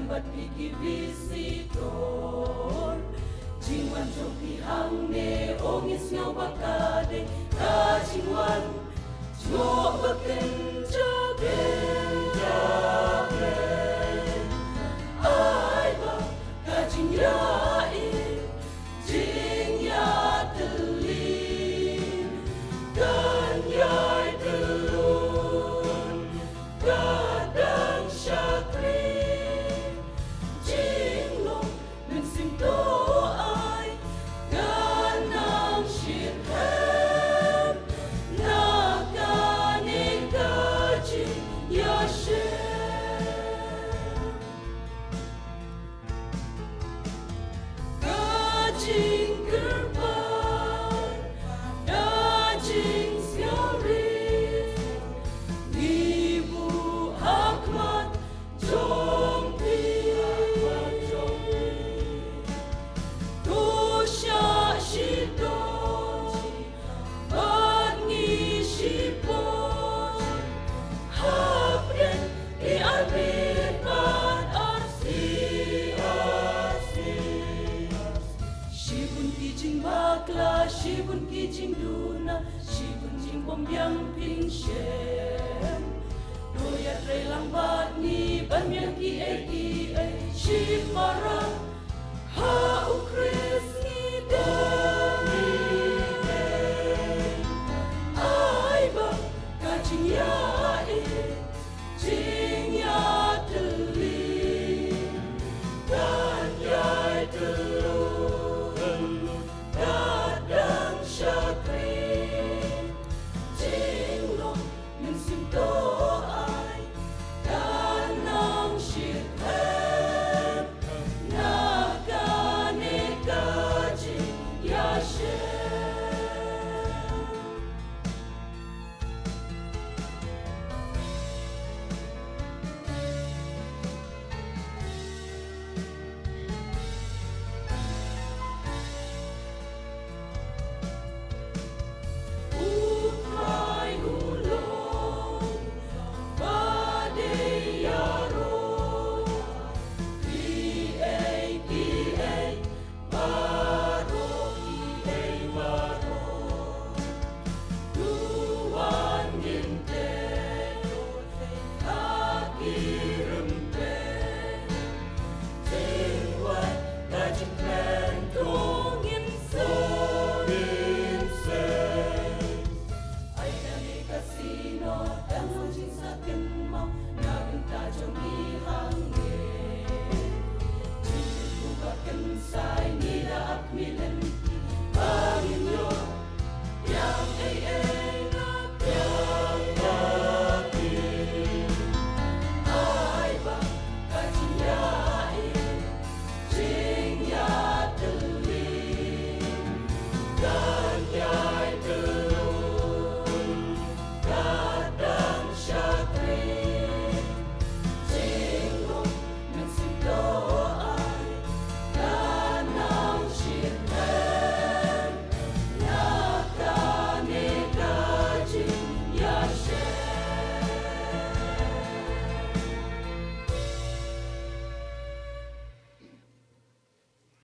bat piki visitor jingwan jopi hangne ongis ngau bakade ka jingwan jo baken jabe ai ba ka jingya jingya telin kan yai telun kadang syakri jinglong men simto ai ganang shirhem nakane kaji yashem kajing kerban dajing siaris ibu hakmat jompi dosya shidon bangi shipon habren iarbitan arsi shibun kijing bakla shibun kijing duna shibun jing bombyang pingshem doyat relang bat ni ban miang ki ai shipara ha ukris